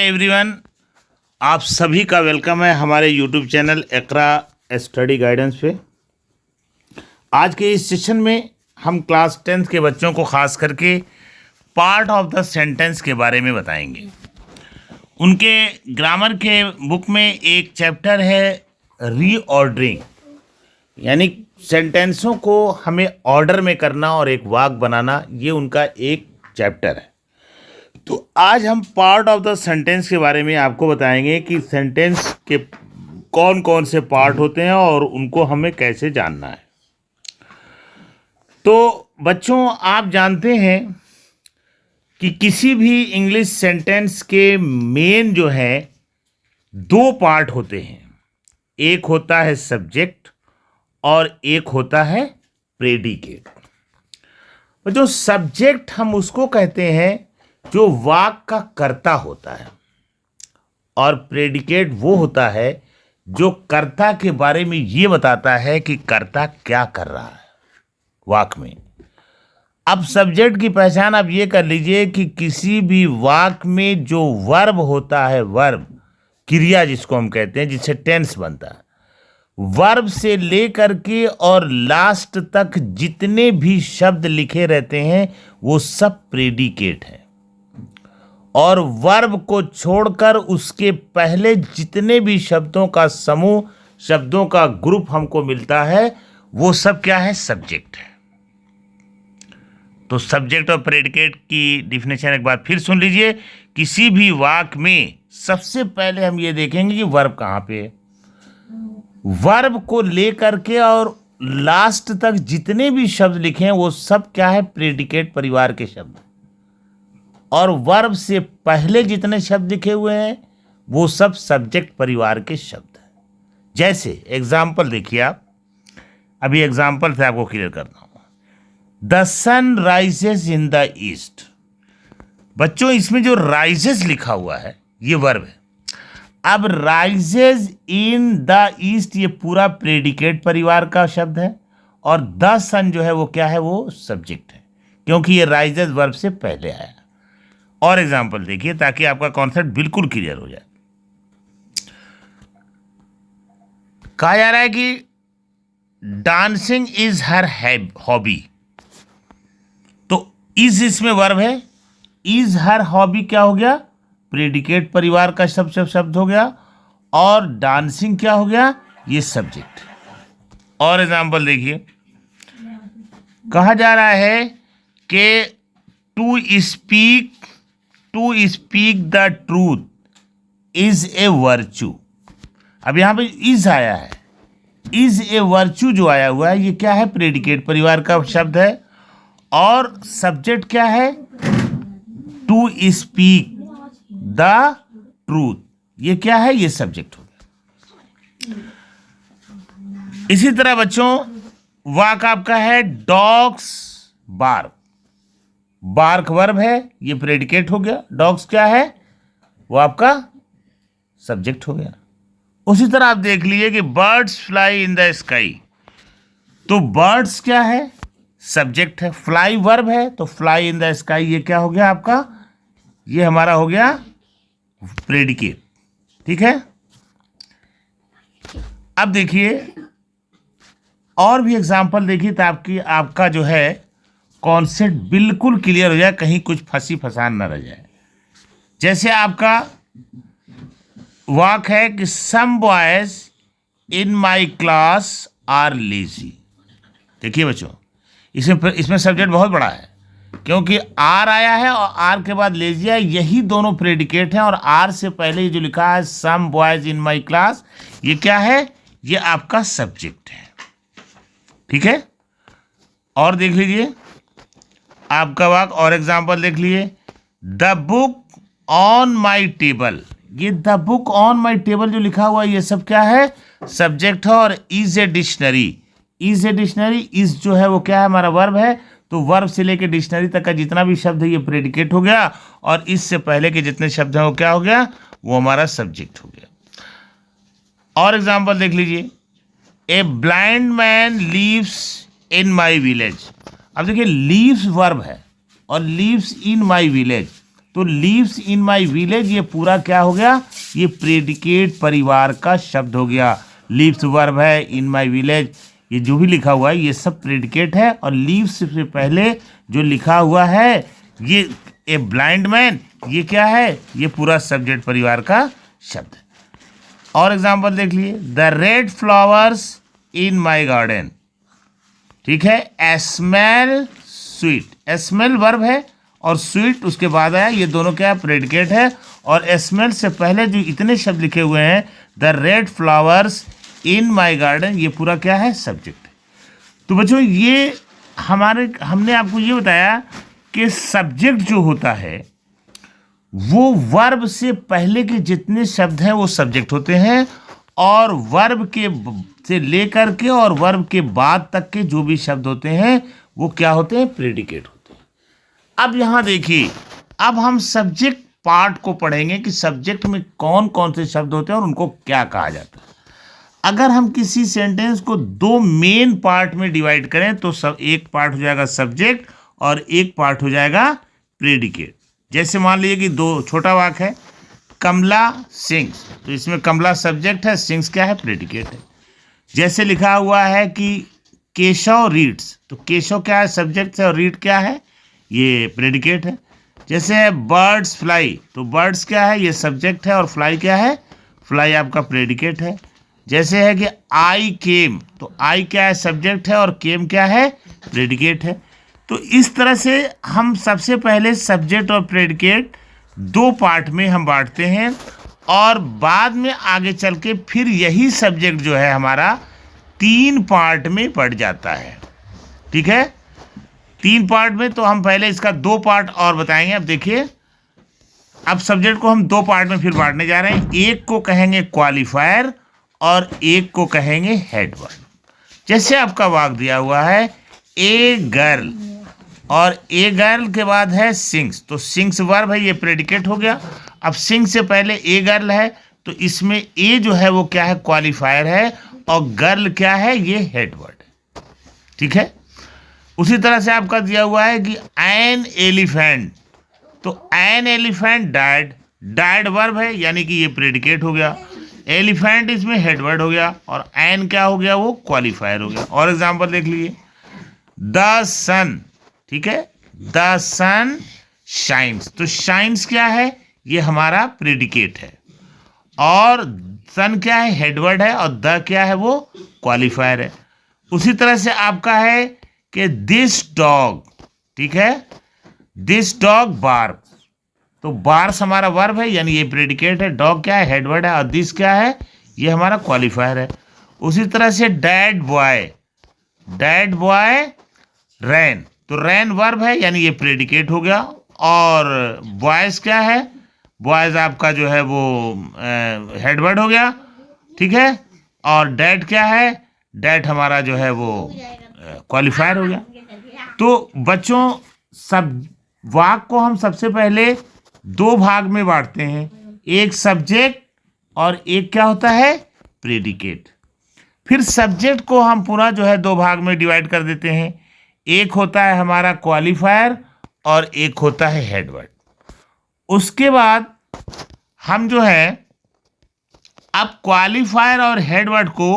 Hi everyone, आप सभी का वेलकम है हमारे यूट्यूब चैनल इकरा स्टडी गाइडेंस पे। आज के इस सेशन में हम क्लास 10th के बच्चों को खास करके पार्ट ऑफ द सेंटेंस के बारे में बताएंगे। उनके ग्रामर के बुक में एक चैप्टर है रीऑर्डरिंग, यानी सेंटेंसों को हमें ऑर्डर में करना और एक वाक्य बनाना, ये उनका एक चैप्टर है। तो आज हम पार्ट ऑफ द सेंटेंस के बारे में आपको बताएंगे कि सेंटेंस के कौन कौन से पार्ट होते हैं और उनको हमें कैसे जानना है। तो बच्चों, आप जानते हैं कि किसी भी इंग्लिश सेंटेंस के मेन जो है दो पार्ट होते हैं, एक होता है सब्जेक्ट और एक होता है प्रेडिकेट। जो सब्जेक्ट हम उसको कहते हैं जो वाक्य का कर्ता होता है, और प्रेडिकेट वो होता है जो कर्ता के बारे में ये बताता है कि कर्ता क्या कर रहा है वाक्य में। अब सब्जेक्ट की पहचान आप ये कर लीजिए कि किसी भी वाक्य में जो वर्ब होता है, वर्ब क्रिया जिसको हम कहते हैं, जिससे टेंस बनता है, वर्ब से लेकर के और लास्ट तक जितने भी शब्द लिखे रहते हैं वो सब प्रेडिकेट हैं। और वर्ब को छोड़कर उसके पहले जितने भी शब्दों का समूह, शब्दों का ग्रुप हमको मिलता है, वो सब क्या है? सब्जेक्ट है। तो सब्जेक्ट और प्रेडिकेट की डिफिनेशन एक बार फिर सुन लीजिए। किसी भी वाक्य में सबसे पहले हम ये देखेंगे कि वर्ब कहाँ पे है। वर्ब को लेकर के और लास्ट तक जितने भी शब्द लिखे हैं वो सब क्या है? प्रेडिकेट परिवार के शब्द। और वर्ब से पहले जितने शब्द लिखे हुए हैं वो सब सब्जेक्ट परिवार के शब्द हैं। जैसे एग्जाम्पल देखिए, आप अभी एग्जाम्पल से आपको क्लियर करना हूँ। The sun rises in the east. बच्चों, इसमें जो राइजेस लिखा हुआ है ये वर्ब है। अब राइजेस इन द ईस्ट ये पूरा प्रेडिकेट परिवार का शब्द है, और द सन जो है वो क्या है? वो सब्जेक्ट है, क्योंकि ये राइजेस वर्ब से पहले आया। और एग्जाम्पल देखिए ताकि आपका कॉन्सेप्ट बिल्कुल क्लियर हो जाए। कहा जा रहा है कि डांसिंग इज हर हॉबी। तो इज इसमें वर्ब है, इज हर हॉबी क्या हो गया? प्रेडिकेट परिवार का शब्द हो गया, और डांसिंग क्या हो गया? ये सब्जेक्ट। और एग्जाम्पल देखिए, कहा जा रहा है कि to speak the truth is a virtue. अब यहां पे इज आया है, इज ए वर्चू जो आया हुआ है ये क्या है? प्रेडिकेट परिवार का शब्द है, और सब्जेक्ट क्या है? टू स्पीक द ट्रूथ, ये क्या है? ये सब्जेक्ट हो गया। इसी तरह बच्चों, वाक्य आपका है डॉग्स बार्क। बार्क वर्ब है, ये प्रेडिकेट हो गया। डॉग्स क्या है? वो आपका सब्जेक्ट हो गया। उसी तरह आप देख लीजिए कि birds fly in the sky. तो बर्ड्स क्या है? सब्जेक्ट है। फ्लाई वर्ब है, तो फ्लाई इन द स्काई ये क्या हो गया आपका? ये हमारा हो गया प्रेडिकेट। ठीक है। अब देखिए और भी एग्जाम्पल देखिए तो आपका जो है कॉन्सेप्ट बिल्कुल क्लियर हो जाए, कहीं कुछ फंसी फसान ना रह जाए। जैसे आपका वाक्य है कि some boys in my class are lazy. देखिए बच्चों, इसमें सब्जेक्ट बहुत बड़ा है, क्योंकि आर आया है और आर के बाद लेजी है, यही दोनों प्रेडिकेट हैं। और आर से पहले जो लिखा है सम बॉयज इन माई क्लास, ये क्या है? ये आपका सब्जेक्ट है। ठीक है। और देख लीजिए आपका वाक्य, और एग्जाम्पल देख लिए। The book on my table, ये the book on my table जो लिखा हुआ है ये सब क्या है? सब्जेक्ट है। और is a dictionary, is a dictionary, is जो है वो क्या है? हमारा वर्ब है। तो वर्ब से लेकर डिक्शनरी तक का जितना भी शब्द है ये प्रेडिकेट हो गया, और इससे पहले के जितने शब्द हैं वो क्या हो गया? वो हमारा सब्जेक्ट हो गया। और एग्जाम्पल देख लीजिए, a blind man leaves in my village. अब देखिए लीव्स वर्ब है और लीव्स इन माई विलेज, तो लीव्स इन माई विलेज ये पूरा क्या हो गया, ये प्रेडिकेट परिवार का शब्द हो गया। लीव्स वर्ब है, इन माई विलेज ये जो भी लिखा हुआ है ये सब प्रेडिकेट है, और लीव्स से पहले जो लिखा हुआ है ये ए ब्लाइंड मैन ये क्या है, ये पूरा सब्जेक्ट परिवार का शब्द है। और एग्जाम्पल देख लिए, the red flowers in my garden, ठीक है। स्मेल स्वीट, स्मेल वर्ब है और स्वीट उसके बाद आया, ये दोनों क्या प्रेडिकेट है। और स्मेल से पहले जो इतने शब्द लिखे हुए हैं, the red flowers in my garden, ये पूरा क्या है, सब्जेक्ट है। तो बच्चों ये हमने आपको ये बताया कि सब्जेक्ट जो होता है वो वर्ब से पहले के जितने शब्द हैं वो सब्जेक्ट होते हैं, और वर्ब के से लेकर के और वर्ब के बाद तक के जो भी शब्द होते हैं वो क्या होते हैं, प्रेडिकेट होते हैं। अब यहाँ देखिए, अब हम सब्जेक्ट पार्ट को पढ़ेंगे कि सब्जेक्ट में कौन कौन से शब्द होते हैं और उनको क्या कहा जाता है। अगर हम किसी सेंटेंस को दो मेन पार्ट में डिवाइड करें तो सब एक पार्ट हो जाएगा सब्जेक्ट और एक पार्ट हो जाएगा प्रेडिकेट। जैसे मान लीजिए कि दो छोटा वाक्य है, कमला सिंग्स, तो इसमें कमला सब्जेक्ट है, सिंग्स क्या है, प्रेडिकेट है। जैसे लिखा हुआ है कि केशव रीड्स, तो केशव क्या है, सब्जेक्ट है, और रीड क्या है, ये प्रेडिकेट है। जैसे है बर्ड्स फ्लाई, तो बर्ड्स क्या है, ये सब्जेक्ट है, और फ्लाई क्या है, फ्लाई आपका प्रेडिकेट है। जैसे है कि आई केम, तो आई क्या है, सब्जेक्ट है, और केम क्या है, प्रेडिकेट है। तो इस तरह से हम सबसे पहले सब्जेक्ट और प्रेडिकेट दो पार्ट में हम बांटते हैं, और बाद में आगे चल के फिर यही सब्जेक्ट जो है हमारा तीन पार्ट में बढ़ जाता है, ठीक है, तीन पार्ट में। तो हम पहले इसका दो पार्ट और बताएंगे। अब देखिए, अब सब्जेक्ट को हम दो पार्ट में फिर बांटने जा रहे हैं। एक को कहेंगे क्वालिफायर और एक को कहेंगे हेड वर्ड। जैसे आपका वाक्य दिया हुआ है ए गर्ल, और ए गर्ल के बाद है सिंग्स, तो सिंग्स वर्ब है, ये प्रेडिकेट हो गया। अब सिंग से पहले ए गर्ल है, तो इसमें ए जो है वो क्या है, क्वालिफायर है, और गर्ल क्या है, ये हेड वर्ड है, ठीक है। उसी तरह से आपका दिया हुआ है कि एन एलिफेंट, तो an elephant died, died verb है यानी कि ये प्रेडिकेट हो गया। एलिफेंट इसमें हेड वर्ड हो गया, और एन क्या हो गया, वो क्वालिफायर हो गया। और एग्जांपल देख लीजिए, द सन, ठीक है, द सन शाइन्स, तो शाइन्स क्या है, ये हमारा प्रेडिकेट है, और सन क्या है, हेडवर्ड है, और द क्या है, वो क्वालिफायर है। उसी तरह से आपका है कि दिस डॉग, ठीक है, दिस डॉग बार्क, तो बार्स हमारा वर्ब है यानी ये प्रेडिकेट है, डॉग क्या है, हेडवर्ड है, और दिस क्या है, ये हमारा क्वालिफायर है। उसी तरह से डैड बॉय, डैड बॉय रैन, तो रैन वर्ब है यानी ये प्रेडिकेट हो गया, और बॉयज क्या है, बॉयज आपका जो है वो हेडवर्ड हो गया, ठीक है, और डैड क्या है, डैड हमारा जो है वो क्वालिफायर हो गया। तो बच्चों सब वाक्य को हम सबसे पहले दो भाग में बांटते हैं, एक सब्जेक्ट और एक क्या होता है, प्रेडिकेट। फिर सब्जेक्ट को हम पूरा जो है दो भाग में डिवाइड कर देते हैं, एक होता है हमारा क्वालिफायर और एक होता है हेडवर्ड। उसके बाद हम जो है अब क्वालिफायर और हेडवर्ड को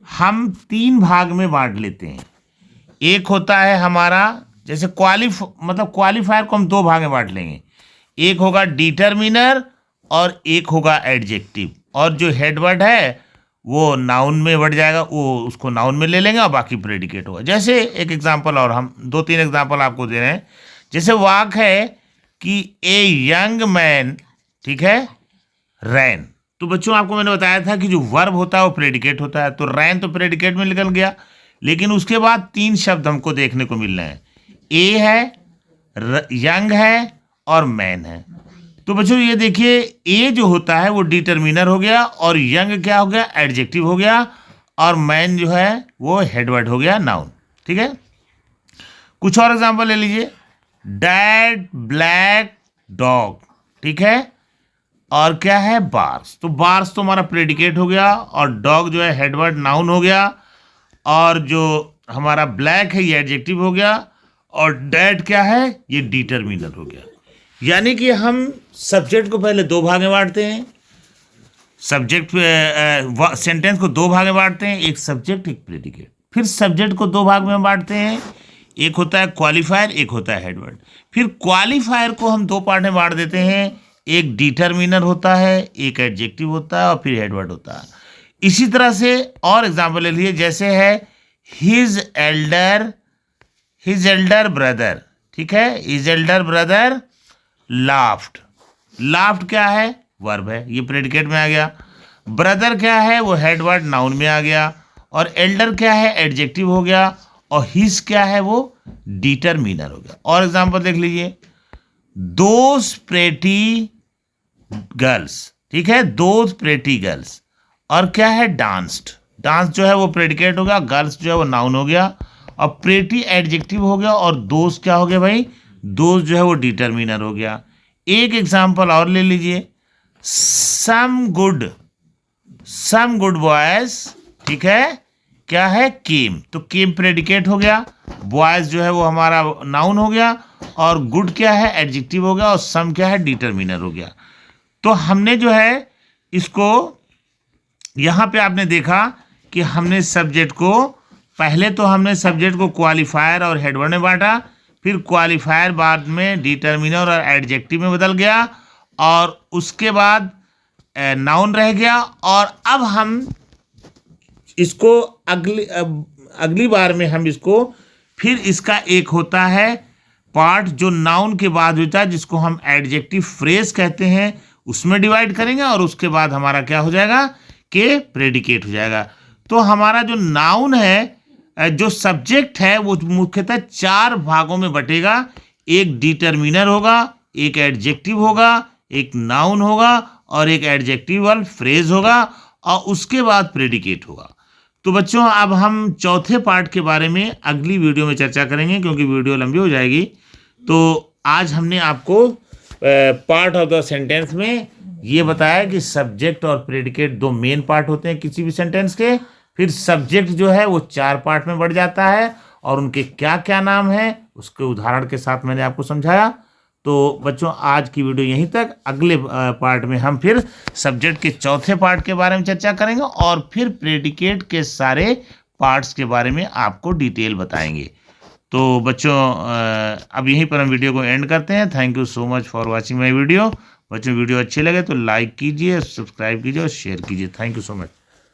हम तीन भाग में बांट लेते हैं। एक होता है हमारा, जैसे क्वालिफायर को हम दो भाग में बांट लेंगे, एक होगा डिटरमिनर और एक होगा एडजेक्टिव, और जो हेडवर्ड है वो नाउन में बढ़ जाएगा, वो उसको नाउन में ले लेंगे और बाकी प्रेडिकेट होगा। जैसे एक एग्जांपल, और हम दो तीन एग्जांपल आपको दे रहे हैं। जैसे वाक्य है कि ए यंग मैन, ठीक है, रैन, तो बच्चों आपको मैंने बताया था कि जो वर्ब होता है वो प्रेडिकेट होता है, तो रैन तो प्रेडिकेट में निकल गया, लेकिन उसके बाद तीन शब्द हमको देखने को मिल रहे हैं, ए है, यंग है, और मैन है। तो बच्चों ये देखिए, ए जो होता है वो डिटरमिनर हो गया, और यंग क्या हो गया, एडजेक्टिव हो गया, और मैन जो है वो हेडवर्ड हो गया, नाउन, ठीक है। कुछ और एग्जांपल ले लीजिए, डैड ब्लैक डॉग, ठीक है, और क्या है, बार्स, तो बार्स तो हमारा प्रेडिकेट हो गया, और डॉग जो है हेडवर्ड नाउन हो गया, और जो हमारा ब्लैक है ये एडजेक्टिव हो गया, और डैड क्या है, ये डिटरमिनर हो गया। यानी कि हम सब्जेक्ट को पहले दो भाग में बांटते हैं, सब्जेक्ट सेंटेंस को दो भाग में बांटते हैं, एक सब्जेक्ट एक प्रेडिकेट। फिर सब्जेक्ट को दो भाग में बांटते हैं, एक होता है क्वालिफायर, एक होता है हेडवर्ड। फिर क्वालिफायर को हम दो पार्ट में बांट देते हैं, एक डिटरमिनर होता है, एक एडजेक्टिव होता है और फिर हेडवर्ड होता है। इसी तरह से और एग्जाम्पल ले लिए, जैसे है हिज एल्डर ब्रदर, ठीक है, his Elder brother laughed. Laughed क्या है? वर्ब है, ये प्रेडिकेट में आ गया। ब्रदर क्या है? वो हेडवर्ड नाउन में आ गया। और एल्डर क्या है? एडजेक्टिव हो गया। और हिज क्या है? वो डिटरमिनर हो गया। और एग्जाम्पल देख लीजिए, दोज प्रेटी गर्ल्स, ठीक है, दोज प्रेटी गर्ल्स। और क्या है? डांस्ड। डांस जो है वो प्रेडिकेट हो गया, गर्ल्स जो है वो नाउन हो गया, और प्रेटी एडजेक्टिव हो गया, और दोज क्या हो गया भाई? दोज जो है वो डिटरमिनर हो गया। एक एग्जाम्पल और ले लीजिए, सम गुड बॉयज, ठीक है, क्या है? केम। तो केम प्रेडिकेट हो गया, बॉयज जो है वो हमारा नाउन हो गया, और गुड क्या है? एडजेक्टिव हो गया, और सम क्या है? डिटरमिनर हो गया। तो हमने जो है इसको यहाँ पे आपने देखा कि हमने सब्जेक्ट को, पहले तो हमने सब्जेक्ट को क्वालिफायर और हेडवर्ड में बांटा, फिर क्वालिफायर बाद में डिटरमिनर और एडजेक्टिव में बदल गया, और उसके बाद नाउन रह गया। और अब हम इसको अगली बार में हम इसको फिर इसका एक होता है पार्ट जो नाउन के बाद होता है, जिसको हम एडजेक्टिव फ्रेज कहते हैं, उसमें डिवाइड करेंगे, और उसके बाद हमारा क्या हो जाएगा कि प्रेडिकेट हो जाएगा। तो हमारा जो नाउन है, जो सब्जेक्ट है, वो मुख्यतः चार भागों में बटेगा। एक डिटरमिनर होगा, एक एडजेक्टिव होगा, एक नाउन होगा, और एक एडजेक्टिवल फ्रेज होगा, और उसके बाद प्रेडिकेट होगा। तो बच्चों, अब हम चौथे पार्ट के बारे में अगली वीडियो में चर्चा करेंगे, क्योंकि वीडियो लंबी हो जाएगी। तो आज हमने आपको पार्ट ऑफ द सेंटेंस में ये बताया कि सब्जेक्ट और प्रेडिकेट दो मेन पार्ट होते हैं किसी भी सेंटेंस के। फिर सब्जेक्ट जो है वो चार पार्ट में बढ़ जाता है, और उनके क्या क्या नाम है उसके उदाहरण के साथ मैंने आपको समझाया। तो बच्चों, आज की वीडियो यहीं तक। अगले पार्ट में हम फिर सब्जेक्ट के चौथे पार्ट के बारे में चर्चा करेंगे, और फिर प्रेडिकेट के सारे पार्ट्स के बारे में आपको डिटेल बताएंगे। तो बच्चों, अब यहीं पर हम वीडियो को एंड करते हैं। Thank you so much for watching my video. बच्चों, वीडियो अच्छी लगे तो लाइक कीजिए, सब्सक्राइब कीजिए और शेयर कीजिए। Thank you so much.